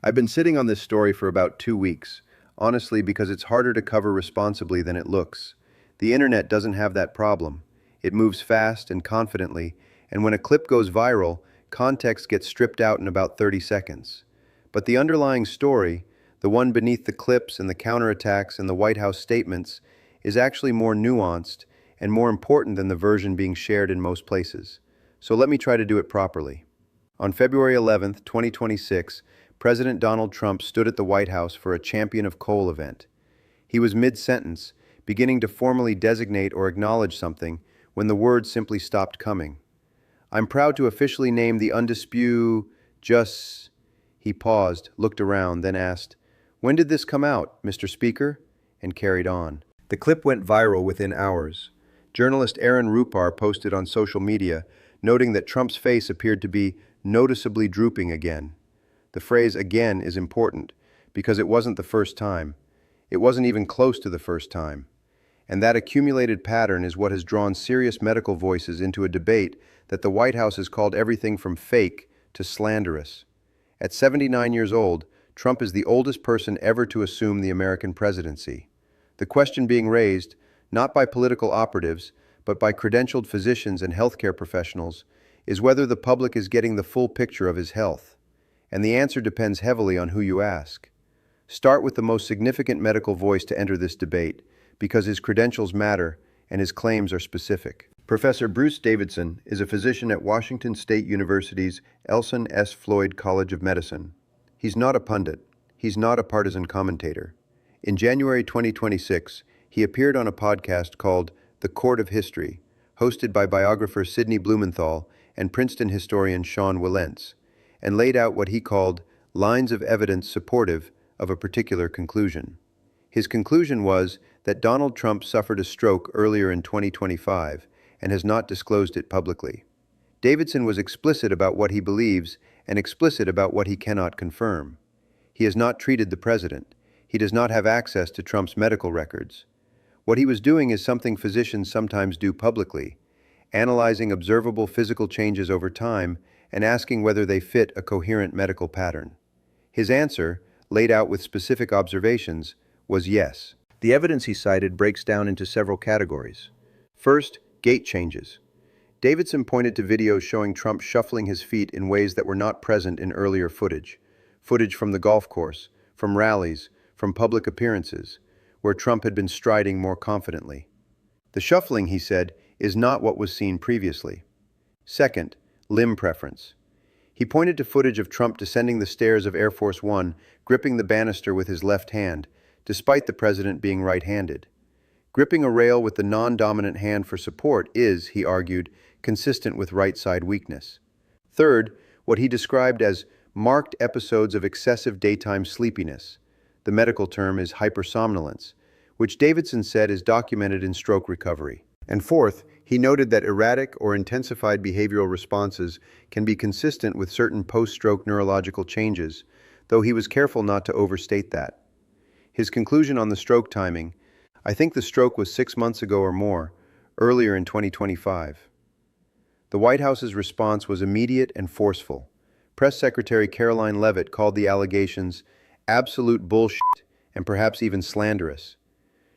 I've been sitting on this story for about 2 weeks, honestly, because it's harder to cover responsibly than it looks. The internet doesn't have that problem. It moves fast and confidently, and when a clip goes viral, context gets stripped out in about 30 seconds. But the underlying story, the one beneath the clips and the counterattacks and the White House statements, is actually more nuanced and more important than the version being shared in most places. So let me try to do it properly. On February 11th, 2026, President Donald Trump stood at the White House for a Champion of Coal event. He was mid-sentence, beginning to formally designate or acknowledge something, when the words simply stopped coming. "I'm proud to officially name the undisputed just..." He paused, looked around, then asked, "When did this come out, Mr. Speaker?" and carried on. The clip went viral within hours. Journalist Aaron Rupar posted on social media, noting that Trump's face appeared to be noticeably drooping again. The phrase "again" is important, because it wasn't the first time. It wasn't even close to the first time. And that accumulated pattern is what has drawn serious medical voices into a debate that the White House has called everything from fake to slanderous. At 79 years old, Trump is the oldest person ever to assume the American presidency. The question being raised, not by political operatives, but by credentialed physicians and healthcare professionals, is whether the public is getting the full picture of his health. And the answer depends heavily on who you ask. Start with the most significant medical voice to enter this debate, because his credentials matter and his claims are specific. Professor Bruce Davidson is a physician at Washington State University's Elson S. Floyd College of Medicine. He's not a pundit. He's not a partisan commentator. In January 2026, he appeared on a podcast called The Court of History, hosted by biographer Sidney Blumenthal and Princeton historian Sean Wilentz, and laid out what he called lines of evidence supportive of a particular conclusion. His conclusion was that Donald Trump suffered a stroke earlier in 2025 and has not disclosed it publicly. Davidson was explicit about what he believes and explicit about what he cannot confirm. He has not treated the president. He does not have access to Trump's medical records. What he was doing is something physicians sometimes do publicly, analyzing observable physical changes over time and asking whether they fit a coherent medical pattern. His answer, laid out with specific observations, was yes. The evidence he cited breaks down into several categories. First, gait changes. Davidson pointed to videos showing Trump shuffling his feet in ways that were not present in earlier footage from the golf course, from rallies, from public appearances, where Trump had been striding more confidently. The shuffling, he said, is not what was seen previously. Second, limb preference. He pointed to footage of Trump descending the stairs of Air Force One, gripping the banister with his left hand, despite the president being right-handed. Gripping a rail with the non-dominant hand for support is, he argued, consistent with right-side weakness. Third, what he described as marked episodes of excessive daytime sleepiness. The medical term is hypersomnolence, which Davidson said is documented in stroke recovery. And fourth, he noted that erratic or intensified behavioral responses can be consistent with certain post-stroke neurological changes, though he was careful not to overstate that. His conclusion on the stroke timing: "I think the stroke was 6 months ago or more, earlier in 2025. The White House's response was immediate and forceful. Press Secretary Caroline Leavitt called the allegations absolute bullshit and perhaps even slanderous.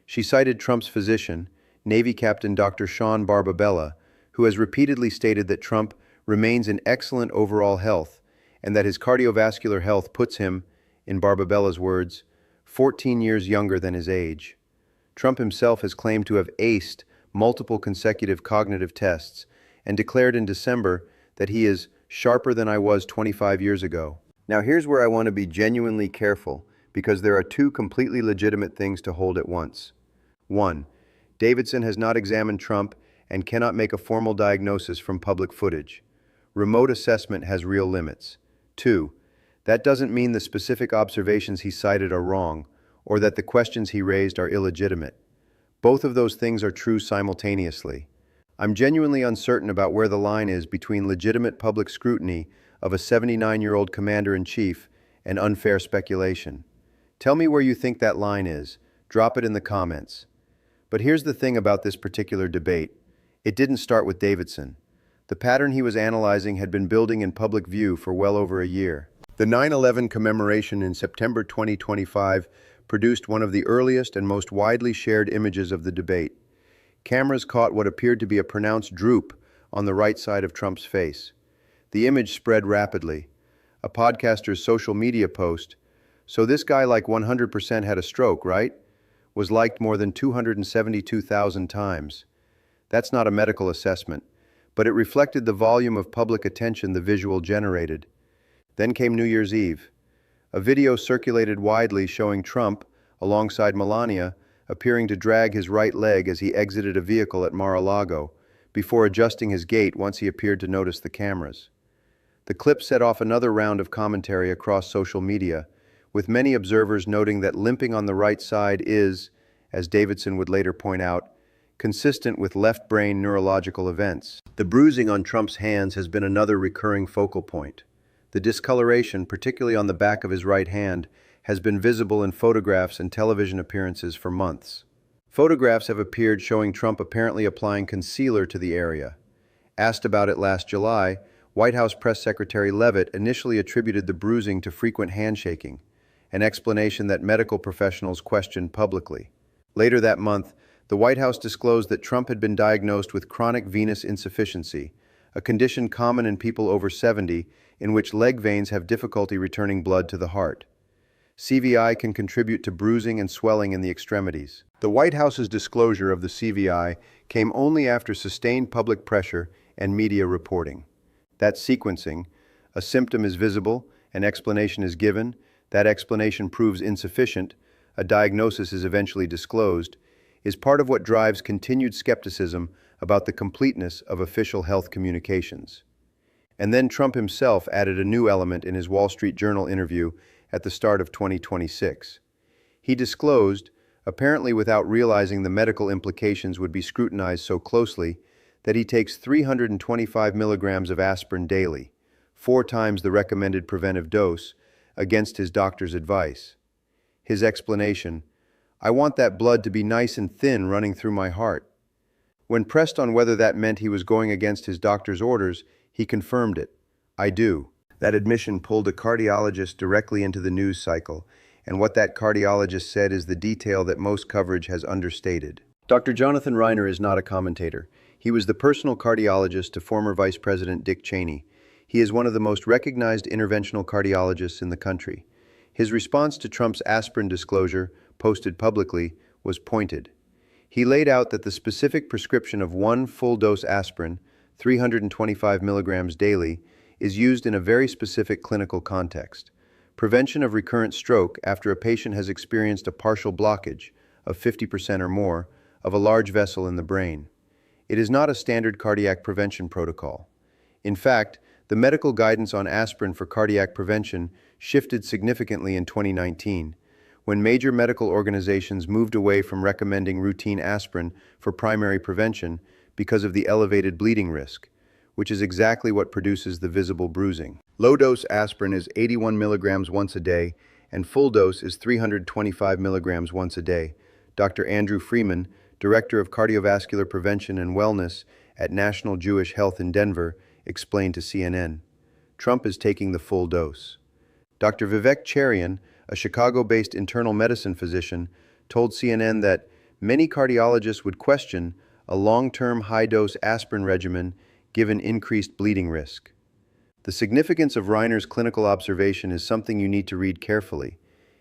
She cited Trump's physician, Navy Captain Dr. Sean Barbabella, who has repeatedly stated that Trump remains in excellent overall health and that his cardiovascular health puts him, in Barbabella's words, 14 years younger than his age. Trump himself has claimed to have aced multiple consecutive cognitive tests and declared in December that he is sharper than I was 25 years ago." Now here's where I want to be genuinely careful, because there are two completely legitimate things to hold at once. One, Davidson has not examined Trump and cannot make a formal diagnosis from public footage. Remote assessment has real limits. Two, that doesn't mean the specific observations he cited are wrong, or that the questions he raised are illegitimate. Both of those things are true simultaneously. I'm genuinely uncertain about where the line is between legitimate public scrutiny of a 79-year-old commander-in-chief and unfair speculation. Tell me where you think that line is. Drop it in the comments. But here's the thing about this particular debate. It didn't start with Davidson. The pattern he was analyzing had been building in public view for well over a year. The 9/11 commemoration in September 2025 produced one of the earliest and most widely shared images of the debate. Cameras caught what appeared to be a pronounced droop on the right side of Trump's face. The image spread rapidly. A podcaster's social media post, "So this guy like 100% had a stroke, right?" was liked more than 272,000 times. That's not a medical assessment, but it reflected the volume of public attention the visual generated. Then came New Year's Eve. A video circulated widely showing Trump, alongside Melania, appearing to drag his right leg as he exited a vehicle at Mar-a-Lago, before adjusting his gait once he appeared to notice the cameras. The clip set off another round of commentary across social media, with many observers noting that limping on the right side is, as Davidson would later point out, consistent with left brain neurological events. The bruising on Trump's hands has been another recurring focal point. The discoloration, particularly on the back of his right hand, has been visible in photographs and television appearances for months. Photographs have appeared showing Trump apparently applying concealer to the area. Asked about it last July, White House Press Secretary Leavitt initially attributed the bruising to frequent handshaking, an explanation that medical professionals questioned publicly. Later that month, the White House disclosed that Trump had been diagnosed with chronic venous insufficiency, a condition common in people over 70 in which leg veins have difficulty returning blood to the heart. CVI can contribute to bruising and swelling in the extremities. The White House's disclosure of the CVI came only after sustained public pressure and media reporting. That sequencing, a symptom is visible, an explanation is given, that explanation proves insufficient, a diagnosis is eventually disclosed, is part of what drives continued skepticism about the completeness of official health communications. And then Trump himself added a new element in his Wall Street Journal interview at the start of 2026. He disclosed, apparently without realizing the medical implications would be scrutinized so closely, that he takes 325 milligrams of aspirin daily, 4 times the recommended preventive dose, against his doctor's advice. His explanation, "I want that blood to be nice and thin running through my heart." When pressed on whether that meant he was going against his doctor's orders, he confirmed it. "I do." That admission pulled a cardiologist directly into the news cycle, and what that cardiologist said is the detail that most coverage has understated. Dr. Jonathan Reiner is not a commentator. He was the personal cardiologist to former Vice President Dick Cheney. He is one of the most recognized interventional cardiologists in the country. His response to Trump's aspirin disclosure, posted publicly, was pointed. He laid out that the specific prescription of 1 full-dose aspirin, 325 milligrams daily, is used in a very specific clinical context: prevention of recurrent stroke after a patient has experienced a partial blockage, of 50% or more, of a large vessel in the brain. It is not a standard cardiac prevention protocol. In fact, the medical guidance on aspirin for cardiac prevention shifted significantly in 2019, when major medical organizations moved away from recommending routine aspirin for primary prevention because of the elevated bleeding risk, which is exactly what produces the visible bruising. Low-dose aspirin is 81 milligrams once a day, and full dose is 325 milligrams once a day. Dr. Andrew Freeman, Director of Cardiovascular Prevention and Wellness at National Jewish Health in Denver, explained to CNN. Trump is taking the full dose. Dr. Vivek Cherian, a Chicago-based internal medicine physician, told CNN that many cardiologists would question a long-term high-dose aspirin regimen given increased bleeding risk. The significance of Reiner's clinical observation is something you need to read carefully.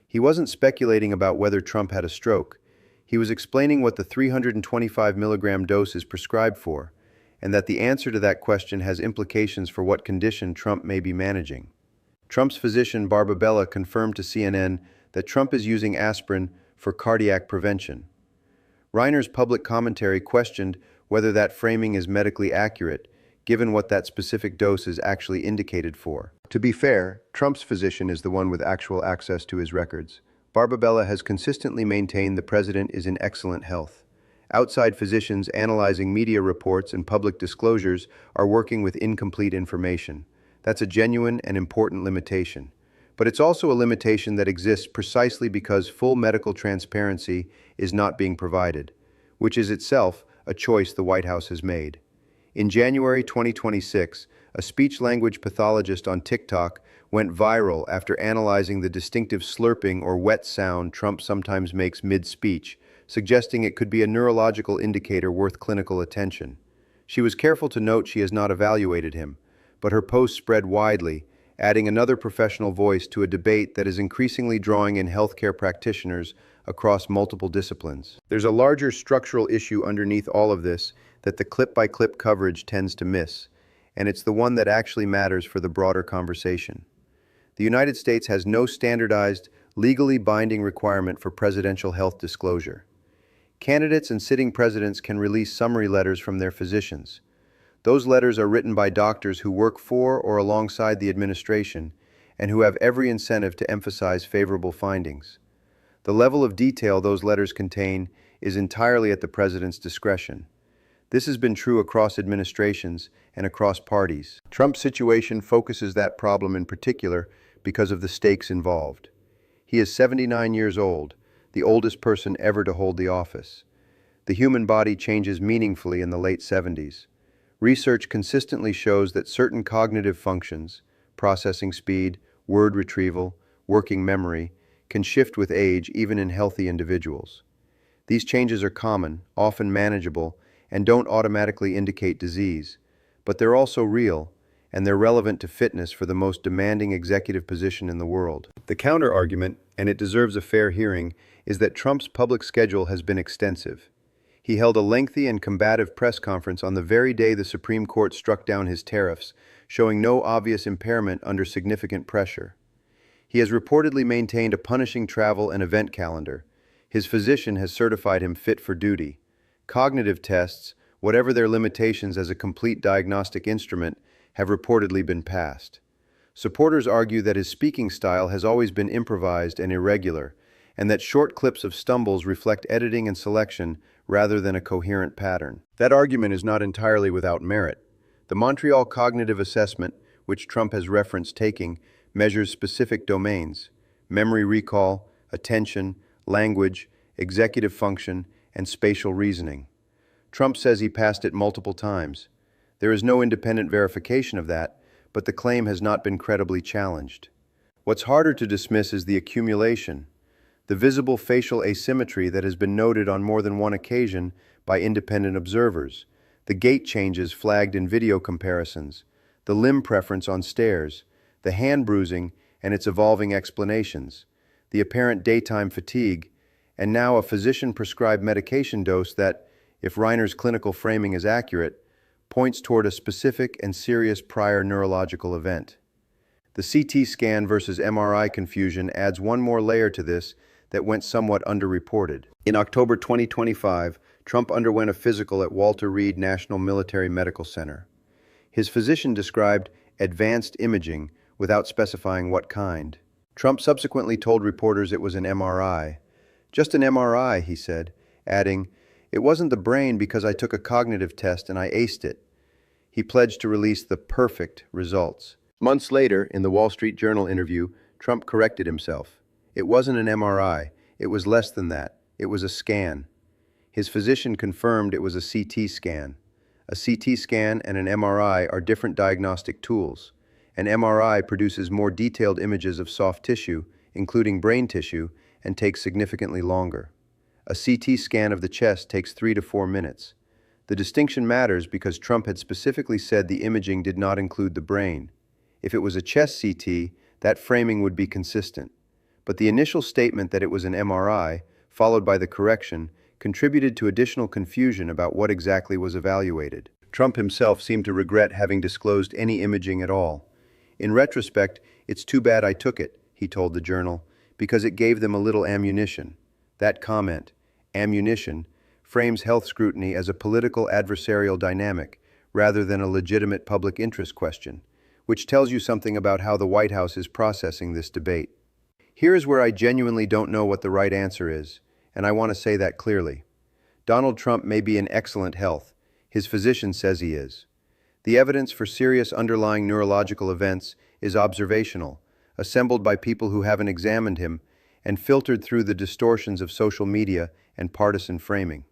He wasn't speculating about whether Trump had a stroke. He was explaining what the 325 milligram dose is prescribed for, and that the answer to that question has implications for what condition Trump may be managing. Trump's physician Barbabella confirmed to CNN that Trump is using aspirin for cardiac prevention. Reiner's public commentary questioned whether that framing is medically accurate, given what that specific dose is actually indicated for. To be fair, Trump's physician is the one with actual access to his records. Barbabella has consistently maintained the president is in excellent health. Outside physicians analyzing media reports and public disclosures are working with incomplete information. That's a genuine and important limitation. But it's also a limitation that exists precisely because full medical transparency is not being provided, which is itself a choice the White House has made. In January 2026, a speech-language pathologist on TikTok, went viral after analyzing the distinctive slurping or wet sound Trump sometimes makes mid-speech, suggesting it could be a neurological indicator worth clinical attention. She was careful to note she has not evaluated him, but her post spread widely, adding another professional voice to a debate that is increasingly drawing in healthcare practitioners across multiple disciplines. There's a larger structural issue underneath all of this that the clip-by-clip coverage tends to miss, and it's the one that actually matters for the broader conversation. The United States has no standardized, legally binding requirement for presidential health disclosure. Candidates and sitting presidents can release summary letters from their physicians. Those letters are written by doctors who work for or alongside the administration and who have every incentive to emphasize favorable findings. The level of detail those letters contain is entirely at the president's discretion. This has been true across administrations and across parties. Trump's situation focuses that problem in particular because of the stakes involved. He is 79 years old, the oldest person ever to hold the office. The human body changes meaningfully in the late 70s. Research consistently shows that certain cognitive functions, processing speed, word retrieval, working memory, can shift with age even in healthy individuals. These changes are common, often manageable, and don't automatically indicate disease, but they're also real, and they're relevant to fitness for the most demanding executive position in the world. The counter-argument, and it deserves a fair hearing, is that Trump's public schedule has been extensive. He held a lengthy and combative press conference on the very day the Supreme Court struck down his tariffs, showing no obvious impairment under significant pressure. He has reportedly maintained a punishing travel and event calendar. His physician has certified him fit for duty. Cognitive tests, whatever their limitations as a complete diagnostic instrument, have reportedly been passed. Supporters argue that his speaking style has always been improvised and irregular, and that short clips of stumbles reflect editing and selection rather than a coherent pattern. That argument is not entirely without merit. The Montreal Cognitive Assessment, which Trump has referenced taking, measures specific domains: memory recall, attention, language, executive function, and spatial reasoning. Trump says he passed it multiple times. There is no independent verification of that, but the claim has not been credibly challenged. What's harder to dismiss is the accumulation, the visible facial asymmetry that has been noted on more than one occasion by independent observers, the gait changes flagged in video comparisons, the limb preference on stairs, the hand bruising and its evolving explanations, the apparent daytime fatigue, and now a physician-prescribed medication dose that, if Reiner's clinical framing is accurate, points toward a specific and serious prior neurological event. The CT scan versus MRI confusion adds one more layer to this that went somewhat underreported. In October 2025, Trump underwent a physical at Walter Reed National Military Medical Center. His physician described advanced imaging without specifying what kind. Trump subsequently told reporters it was an MRI. "Just an MRI," he said, adding, "It wasn't the brain because I took a cognitive test and I aced it." He pledged to release the perfect results. Months later, in the Wall Street Journal interview, Trump corrected himself. It wasn't an MRI. It was less than that. It was a scan. His physician confirmed it was a CT scan. A CT scan and an MRI are different diagnostic tools. An MRI produces more detailed images of soft tissue, including brain tissue, and takes significantly longer. A CT scan of the chest takes 3 to 4 minutes. The distinction matters because Trump had specifically said the imaging did not include the brain. If it was a chest CT, that framing would be consistent. But the initial statement that it was an MRI, followed by the correction, contributed to additional confusion about what exactly was evaluated. Trump himself seemed to regret having disclosed any imaging at all. "In retrospect, it's too bad I took it," he told the Journal, "because it gave them a little ammunition." That comment, ammunition, frames health scrutiny as a political adversarial dynamic rather than a legitimate public interest question, which tells you something about how the White House is processing this debate. Here is where I genuinely don't know what the right answer is, and I want to say that clearly. Donald Trump may be in excellent health. His physician says he is. The evidence for serious underlying neurological events is observational, assembled by people who haven't examined him, and filtered through the distortions of social media and partisan framing.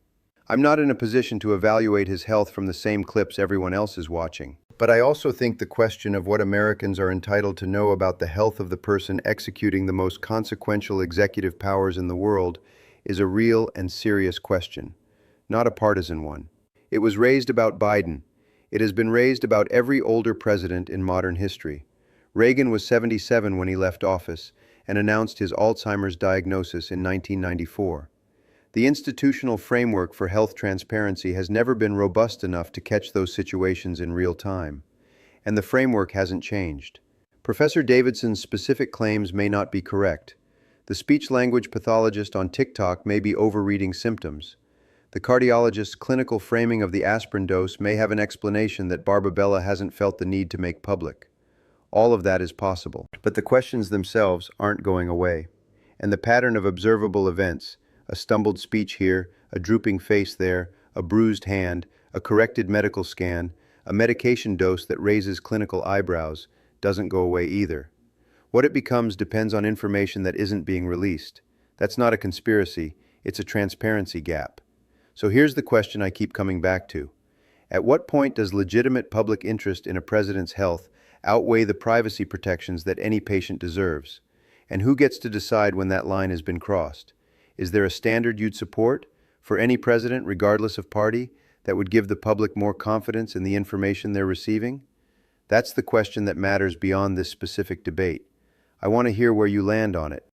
I'm not in a position to evaluate his health from the same clips everyone else is watching. But I also think the question of what Americans are entitled to know about the health of the person executing the most consequential executive powers in the world is a real and serious question, not a partisan one. It was raised about Biden. It has been raised about every older president in modern history. Reagan was 77 when he left office and announced his Alzheimer's diagnosis in 1994. The institutional framework for health transparency has never been robust enough to catch those situations in real time, and the framework hasn't changed. Professor Davidson's specific claims may not be correct. The speech-language pathologist on TikTok may be overreading symptoms. The cardiologist's clinical framing of the aspirin dose may have an explanation that Barbabella hasn't felt the need to make public. All of that is possible, but the questions themselves aren't going away. And the pattern of observable events, a stumbled speech here, a drooping face there, a bruised hand, a corrected medical scan, a medication dose that raises clinical eyebrows, doesn't go away either. What it becomes depends on information that isn't being released. That's not a conspiracy, it's a transparency gap. So here's the question I keep coming back to. At what point does legitimate public interest in a president's health outweigh the privacy protections that any patient deserves? And who gets to decide when that line has been crossed? Is there a standard you'd support for any president, regardless of party, that would give the public more confidence in the information they're receiving? That's the question that matters beyond this specific debate. I want to hear where you land on it.